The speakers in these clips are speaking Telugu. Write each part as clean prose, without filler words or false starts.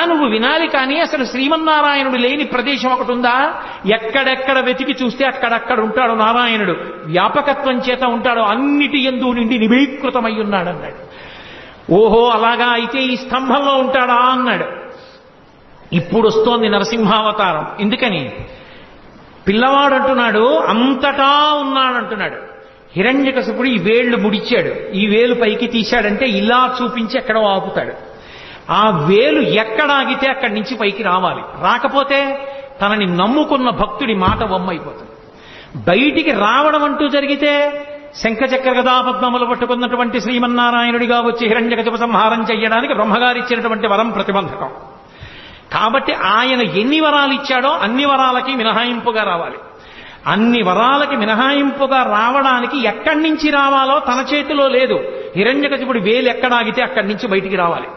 నువ్వు వినాలి కానీ అసలు శ్రీమన్నారాయణుడు లేని ప్రదేశం ఒకటి ఉందా? ఎక్కడెక్కడ వెతికి చూస్తే అక్కడక్కడ ఉంటాడు నారాయణుడు. వ్యాపకత్వం చేత ఉంటాడు, అన్నిటి యందు నిండి నిబీకృతమై ఉన్నాడు అన్నాడు. ఓహో అలాగా, అయితే ఈ స్తంభంలో ఉంటాడా అన్నాడు. ఇప్పుడు వస్తోంది నరసింహావతారం. ఎందుకని? పిల్లవాడు అంటున్నాడు అంతటా ఉన్నాడంటున్నాడు. హిరణ్యకశిపుడు ఈ వేళ్లు ముడిచాడు, ఈ వేలు పైకి తీశాడంటే ఇలా చూపించి ఎక్కడో ఆపుతాడు. ఆ వేలు ఎక్కడాగితే అక్కడి నుంచి పైకి రావాలి. రాకపోతే తనని నమ్ముకున్న భక్తుడి మాట వమ్మైపోతుంది. బయటికి రావడం అంటూ జరిగితే శంఖచక్ర గదాపద్మములు పట్టుకున్నటువంటి శ్రీమన్నారాయణుడిగా వచ్చి హిరణ్యకశిప సంహారం చెయ్యడానికి బ్రహ్మగారిచ్చినటువంటి వరం ప్రతిబంధకం. కాబట్టి ఆయన ఎన్ని వరాలు ఇచ్చాడో అన్ని వరాలకి మినహాయింపుగా రావాలి. అన్ని వరాలకి మినహాయింపుగా రావడానికి ఎక్కడి నుంచి రావాలో తన చేతిలో లేదు. హిరణ్యకశిపుడి వేలు ఎక్కడాగితే అక్కడి నుంచి బయటికి రావాలి.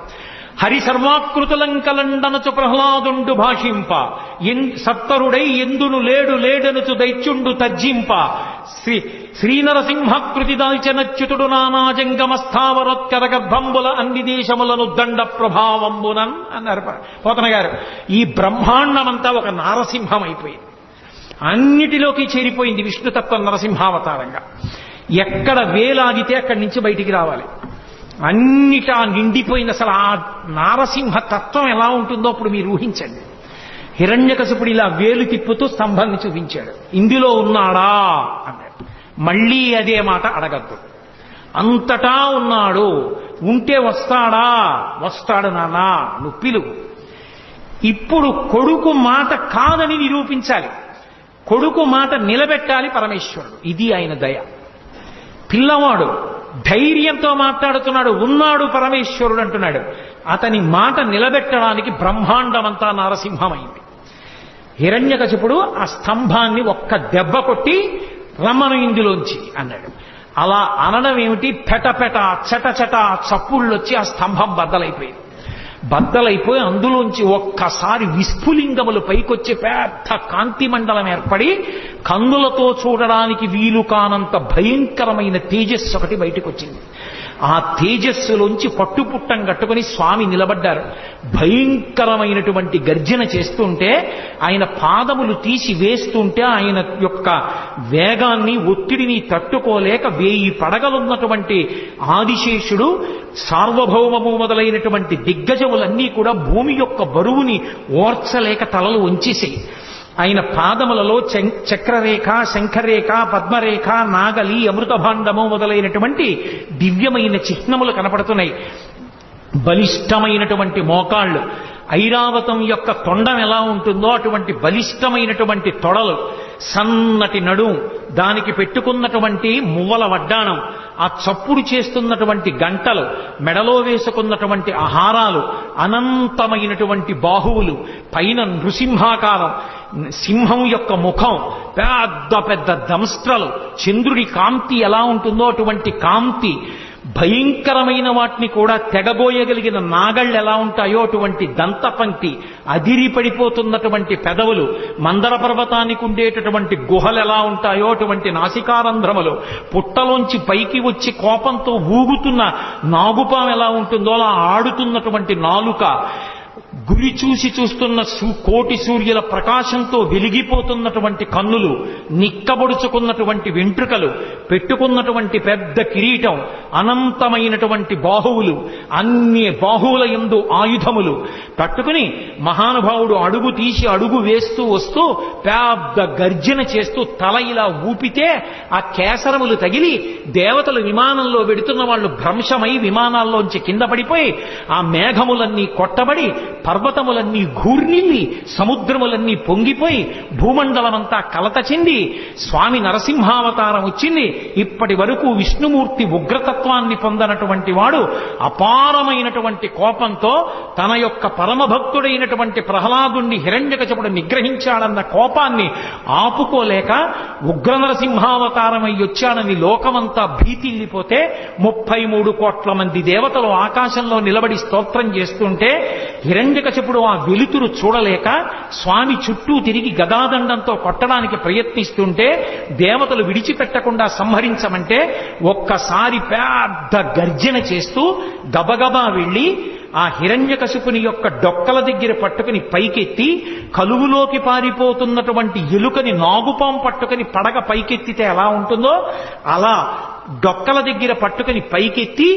హరి సర్వాకృతులంకలండనచు ప్రహ్లాదుండు భాషింప, సత్తరుడై ఎందును లేడు లేడనుచు దైత్యుండు తర్జింప, శ్రీనరసింహకృతి దాల్చనచ్యుతుడు నానాజంగమస్థావరోత్కర గర్భంబుల అన్ని దేశములను దండ ప్రభావంబునన్ అన్నారు పోతన గారు. ఈ బ్రహ్మాండమంతా ఒక నారసింహం అయిపోయింది, అన్నిటిలోకి చేరిపోయింది విష్ణుతత్వం నరసింహావతారంగా. ఎక్కడ వేలాగితే అక్కడి నుంచి బయటికి రావాలి. అన్నిటా నిండిపోయింది. అసలు ఆ నారసింహ తత్వం ఎలా ఉంటుందో అప్పుడు మీరు ఊహించండి. హిరణ్యకశిపుడు ఇలా వేలు తిప్పుతూ స్తంభాన్ని చూపించాడు. ఇందులో ఉన్నాడా అన్నాడు. మళ్ళీ అదే మాట అడగద్దు. అంతటా ఉన్నాడు, ఉంటే వస్తాడా? వస్తాడు నాన్నా, నువ్వు పిలువు. ఇప్పుడు కొడుకు మాట కాదని నిరూపించాలి, కొడుకు మాట నిలబెట్టాలి పరమేశ్వరుడు. ఇది ఆయన దయ. పిల్లవాడు ధైర్యంతో మాట్లాడుతున్నాడు, ఉన్నాడు పరమేశ్వరుడు అంటున్నాడు. అతని మాట నిలబెట్టడానికి బ్రహ్మాండమంతా నారసింహమైంది. హిరణ్యకశిపుడు ఆ స్తంభాన్ని ఒక్క దెబ్బ కొట్టి రమ్మను ఇందులోంచి అన్నాడు. అలా అనడం ఏమిటి? పెటపెట చటచట చప్పుళ్ళొచ్చి ఆ స్తంభం బద్దలైపోయింది. బద్దలైపోయి అందులోంచి ఒక్కసారి విస్ఫులింగములు పైకొచ్చి పెద్ద కాంతి మండలం ఏర్పడి కన్నులతో చూడడానికి వీలు కానంత భయంకరమైన తేజస్సు ఒకటి బయటకు వచ్చింది. ఆ తేజస్సులోంచి పట్టుపుట్టం కట్టుకుని స్వామి నిలబడ్డారు. భయంకరమైనటువంటి గర్జన చేస్తుంటే ఆయన పాదములు తీసి వేస్తుంటే ఆయన యొక్క వేగాన్ని ఒత్తిడిని తట్టుకోలేక 1000 పడగలున్నటువంటి ఆదిశేషుడు సార్వభౌమము మొదలైనటువంటి దిగ్గజములన్నీ కూడా భూమి యొక్క బరువుని ఓర్చలేక తలలు వంచేసాయి. ఆయన పాదములలో చక్రరేఖ, శంఖరేఖ, పద్మరేఖ, నాగలి, అమృతభాండము మొదలైనటువంటి దివ్యమైన చిహ్నములు కనపడుతున్నాయి. బలిష్టమైనటువంటి మోకాళ్ళు, ఐరావతం యొక్క తొండం ఎలా ఉంటుందో అటువంటి బలిష్టమైనటువంటి తొడలు, సన్నటి నడుం, దానికి పెట్టుకున్నటువంటి మువ్వల వడ్డాణం, ఆ చప్పుడు చేస్తున్నటువంటి గంటలు, మెడలో వేసుకున్నటువంటి ఆహారాలు, అనంతమైనటువంటి బాహువులు, పైన నృసింహాకారం, సింహం యొక్క ముఖం, పెద్ద పెద్ద దంస్ట్రలు, చంద్రుడి కాంతి ఎలా ఉంటుందో అటువంటి కాంతి, భయంకరమైన వాటిని కూడా తెగబోయగలిగిన నాగళ్ళు ఎలా ఉంటాయో అటువంటి దంతపంక్తి, అదిరి పడిపోతున్నటువంటి పెదవులు, మందర పర్వతానికి ఉండేటటువంటి గుహలు ఎలా ఉంటాయో అటువంటి నాసికారంధ్రములు, పుట్టలోంచి పైకి వచ్చి కోపంతో ఊగుతున్న నాగుపాం ఎలా ఉంటుందో అలా ఆడుతున్నటువంటి నాలుక, గురి చూసి చూస్తున్న కోటి సూర్యుల ప్రకాశంతో వెలిగిపోతున్నటువంటి కన్నులు, నిక్కబొడుచుకున్నటువంటి వెంట్రుకలు, పెట్టుకున్నటువంటి పెద్ద కిరీటం, అనంతమైనటువంటి బాహువులు, అన్ని బాహువుల యందు ఆయుధములు పట్టుకుని మహానుభావుడు అడుగు తీసి అడుగు వేస్తూ వస్తూ పెద్ద గర్జన చేస్తూ తల ఇలా ఊపితే ఆ కేసరములు తగిలి దేవతలు విమానంలో వెడుతున్న వాళ్ళు భ్రంశమై విమానాల్లోంచి కింద పడిపోయి ఆ మేఘములన్నీ కొట్టబడి పర్వతములన్నీ ఘూర్నిల్లి సముద్రములన్నీ పొంగిపోయి భూమండలమంతా కలత చెంది స్వామి నరసింహావతారం వచ్చింది. ఇప్పటి వరకు విష్ణుమూర్తి ఉగ్రతత్వాన్ని పొందనటువంటి వాడు అపారమైనటువంటి కోపంతో తన యొక్క పరమభక్తుడైనటువంటి ప్రహ్లాదుణ్ణి హిరణ్యకశిపుడు నిగ్రహించాడన్న కోపాన్ని ఆపుకోలేక ఉగ్ర నరసింహావతారమై వచ్చాడని లోకమంతా భీతిల్లిపోతే 33 కోట్ల మంది దేవతలు ఆకాశంలో నిలబడి స్తోత్రం చేస్తుంటే హిరణ్యకశిపుడు ఆ వెలుతురు చూడలేక స్వామి చుట్టూ తిరిగి గదాదండంతో కొట్టడానికి ప్రయత్నిస్తుంటే దేవతలు విడిచిపెట్టకుండా సంహరించమంటే ఒక్కసారి పెద్ద గర్జన చేస్తూ గబగబా వెళ్ళి ఆ హిరణ్యకశిపుని యొక్క డొక్కల దగ్గర పట్టుకుని పైకెత్తి కలుగులోకి పారిపోతున్నటువంటి ఎలుకని నాగుపాం పట్టుకుని పడగ పైకెత్తితే ఎలా ఉంటుందో అలా డొక్కల దగ్గర పట్టుకుని పైకెత్తి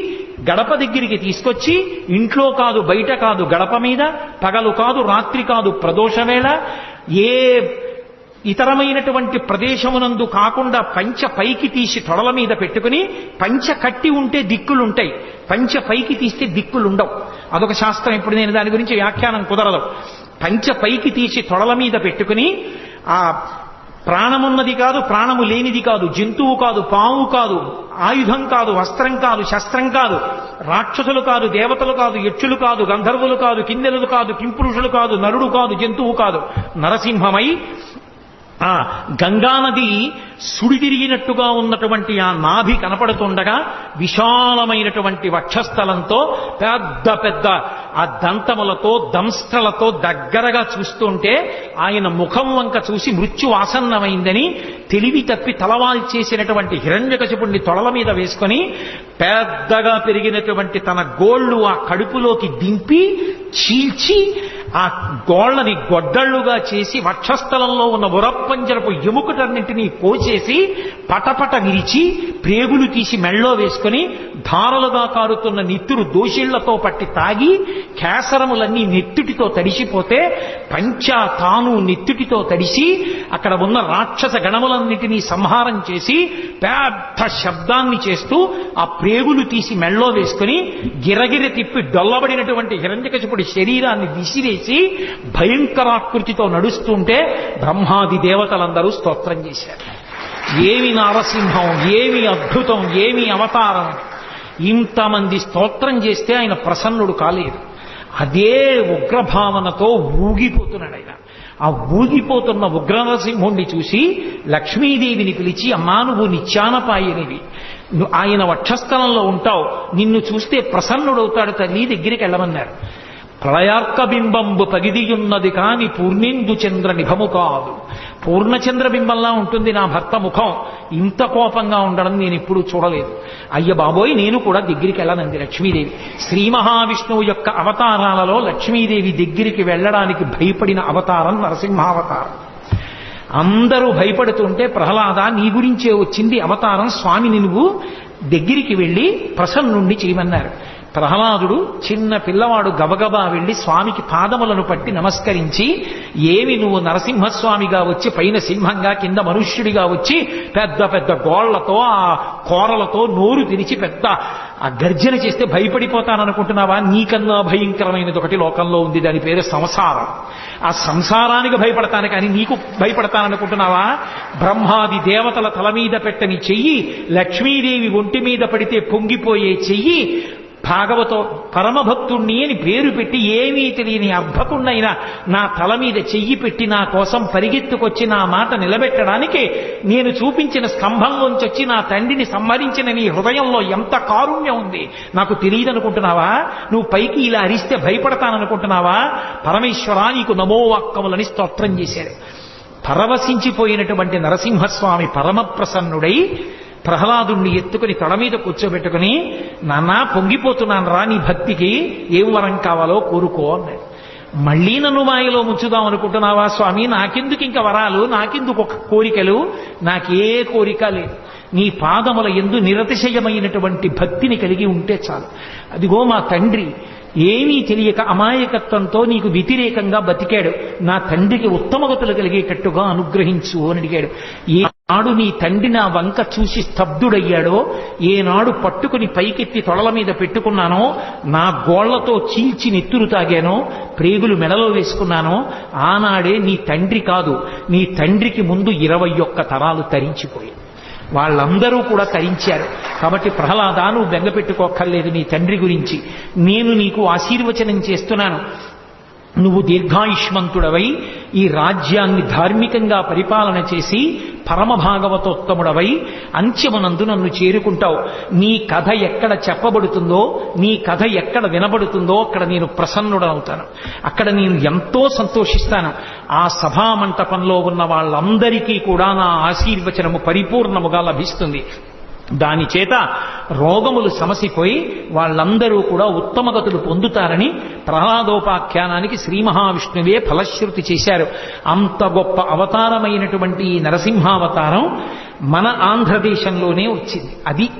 గడప దగ్గరికి తీసుకొచ్చి ఇంట్లో కాదు బయట కాదు గడప మీద, పగలు కాదు రాత్రి కాదు ప్రదోషవేళ, ఏ ఇతరమైనటువంటి ప్రదేశమునందు కాకుండా పంచ పైకి తీసి తొడల మీద పెట్టుకుని, పంచ కట్టి ఉంటే దిక్కులుంటాయి, పంచ పైకి తీస్తే దిక్కులుండవు. అదొక శాస్త్రం. ఇప్పుడు నేను దాని గురించి వ్యాఖ్యానం కుదరదు. పంచ పైకి తీసి తొడల మీద పెట్టుకుని, ఆ ప్రాణమున్నది కాదు ప్రాణము లేనిది కాదు, జంతువు కాదు పాము కాదు, ఆయుధం కాదు వస్త్రం కాదు శస్త్రం కాదు, రాక్షసులు కాదు దేవతలు కాదు యక్షులు కాదు గంధర్వులు కాదు కిన్నెరులు కాదు కింపురుషులు కాదు నరుడు కాదు జంతువు కాదు, నరసింహమై ఆ గంగానది సుడి తిరిగినట్టుగా ఉన్నటువంటి ఆ నాభి కనపడుతుండగా విశాలమైనటువంటి వక్షస్థలంతో పెద్ద పెద్ద ఆ దంతములతో దంస్ట్రలతో దగ్గరగా చూస్తుంటే ఆయన ముఖం వంక చూసి మృత్యు ఆసన్నమైందని తెలివి తప్పి తలవాల్ చేసినటువంటి హిరణ్యకశిపుణ్ణి తొడల మీద వేసుకొని పెద్దగా పెరిగినటువంటి తన గోళ్లు ఆ కడుపులోకి దింపి చీల్చి ఆ గోళ్లని గొడ్డళ్లుగా చేసి వక్షస్థలంలో ఉన్న ఉరప్పంజరపు ఎముకటన్నింటినీ కోసేసి పటపట విరిచి ప్రేగులు తీసి మెళ్ళో వేసుకుని ధారలుగా కారుతున్న నెత్తురు దోషిళ్లతో పట్టి తాగి కేసరములన్నీ నెత్తుటితో తడిసిపోతే పంచా తాను నెత్తుటితో తడిసి అక్కడ ఉన్న రాక్షస గణములన్నిటినీ సంహారం చేసి పెద్ద శబ్దాన్ని చేస్తూ ఆ ప్రేగులు తీసి మెళ్ళో వేసుకుని గిరగిర తిప్పి డొల్లబడినటువంటి హిరణ్యకశిపుడి శరీరాన్ని విసిరేసి భయంకరాకృతితో నడుస్తుంటే బ్రహ్మాది దేవతలందరూ స్తోత్రం చేశారు. ఏమి నరసింహం, ఏమి అద్భుతం, ఏమి అవతారం! ఇంతమంది స్తోత్రం చేస్తే ఆయన ప్రసన్నుడు కాలేదు. అదే ఉగ్రభావనతో ఊగిపోతున్నాడు ఆయన. ఆ ఊగిపోతున్న ఉగ్రనరసింహుణ్ణి చూసి లక్ష్మీదేవిని పిలిచి, అమ్మా నువ్వు నిత్యానపాయనివి, ఆయన వక్షస్థలంలో ఉంటావు, నిన్ను చూస్తే ప్రసన్నుడవుతాడు తల్లి, దగ్గరికి వెళ్ళమన్నారు. ప్రళయార్కబింబంబు పగిదియున్నది కాని పూర్ణేందు చంద్ర నిభము కాదు. పూర్ణచంద్రబింబంలా ఉంటుంది నా భర్త ముఖం, ఇంత కోపంగా ఉండడం నేను ఎప్పుడూ చూడలేదు. అయ్య బాబోయ్, నేను కూడా దగ్గరికి వెళ్ళనంది లక్ష్మీదేవి. శ్రీ మహావిష్ణువు యొక్క అవతారాలలో లక్ష్మీదేవి దగ్గరికి వెళ్ళడానికి భయపడిన అవతారం నరసింహావతారం. అందరూ భయపడుతుంటే ప్రహ్లాద నీ గురించే వచ్చింది అవతారం, స్వామిని నువ్వు దగ్గరికి వెళ్ళి ప్రసన్నుణ్ణి చేయమన్నారు. ప్రహ్లాదుడు చిన్న పిల్లవాడు గబగబా వెళ్లి స్వామికి పాదములను పట్టి నమస్కరించి, ఏమి నువ్వు నరసింహస్వామిగా వచ్చి పైన సింహంగా కింద మనుష్యుడిగా వచ్చి పెద్ద పెద్ద గోళ్లతో ఆ కోరలతో నోరు తెరిచి పెద్ద ఆ గర్జన చేస్తే భయపడిపోతాననుకుంటున్నావా? నీకన్నా భయంకరమైనది ఒకటి లోకంలో ఉంది, దాని పేరు సంసారం. ఆ సంసారానికి భయపడతాను కానీ నీకు భయపడతాననుకుంటున్నావా? బ్రహ్మాది దేవతల తల మీద పెట్టని చెయ్యి, లక్ష్మీదేవి ఒంటి మీద పడితే పొంగిపోయే చెయ్యి, భాగవతో పరమభక్తుణ్ణి అని పేరు పెట్టి ఏమీ తెలియని అర్భకుణ్ణైనా నా తల మీద చెయ్యి పెట్టి నా కోసం పరిగెత్తుకొచ్చి నా మాట నిలబెట్టడానికి నేను చూపించిన స్తంభంలోంచి వచ్చి నా తండ్రిని సంహరించిన నీ హృదయంలో ఎంత కారుణ్యం ఉంది నాకు తెలియదనుకుంటున్నావా? నువ్వు పైకి ఇలా అరిస్తే భయపడతాననుకుంటున్నావా? పరమేశ్వరా నీకు నమోవాక్కములని స్తోత్రం చేశారు. పరవశించిపోయినటువంటి నరసింహస్వామి పరమప్రసన్నుడై ప్రహ్లాదుణ్ణి ఎత్తుకుని తొడ మీద కూర్చోబెట్టుకుని, నాన్న పొంగిపోతున్నాను రా నీ భక్తికి, ఏం వరం కావాలో కోరుకో అన్నాడు. మళ్ళీ నన్ను మాయలో ముంచుదాం అనుకుంటున్నావా స్వామి? నాకెందుకు ఇంకా వరాలు, నాకెందుకు ఒక కోరికలు? నాకే కోరిక లేదు. నీ పాదముల యందు నిరతిశయమైనటువంటి భక్తిని కలిగి ఉంటే చాలు. అదిగో మా తండ్రి ఏమీ తెలియక అమాయకత్వంతో నీకు వ్యతిరేకంగా బతికాడు, నా తండ్రికి ఉత్తమగతులు కలిగేటట్టుగా అనుగ్రహించు అని అడిగాడు. ఏనాడు నీ తండ్రి నా వంక చూసి స్తబ్దుడయ్యాడో, ఏనాడు పట్టుకుని పైకెత్తి తొడల మీద పెట్టుకున్నానో, నా గోళ్లతో చీల్చి నెత్తురు తాగానో, ప్రేగులు మెడలో వేసుకున్నానో, ఆనాడే నీ తండ్రి కాదు, నీ తండ్రికి ముందు 21 తరాలు తరించిపోయాయి. వాళ్ళందరూ కూడా తరించారు. కాబట్టి ప్రహ్లాద నువ్వు బెంగపెట్టుకోక్కర్లేదు నీ తండ్రి గురించి. నేను నీకు ఆశీర్వచనం చేస్తున్నాను. నువ్వు దీర్ఘాయుష్మంతుడవై ఈ రాజ్యాన్ని ధార్మికంగా పరిపాలన చేసి పరమభాగవతోత్తముడవై అంత్యమునందు నన్ను చేరుకుంటావు. నీ కథ ఎక్కడ చెప్పబడుతుందో, నీ కథ ఎక్కడ వినబడుతుందో అక్కడ నేను ప్రసన్నుడవుతాను, అక్కడ నేను ఎంతో సంతోషిస్తాను. ఆ సభామంటపంలో ఉన్న వాళ్ళందరికీ కూడా నా ఆశీర్వచనము పరిపూర్ణముగా లభిస్తుంది. దాని చేత రోగములు సమసిపోయి వాళ్ళందరూ కూడా ఉత్తమగతులు పొందుతారని ప్రహ్లాదోపాఖ్యానానికి శ్రీ మహావిష్ణువే ఫలశ్రుతి చేశారు. అంత గొప్ప అవతారమైనటువంటి ఈ నరసింహావతారం మన ఆంధ్రదేశంలోనే వచ్చింది. అది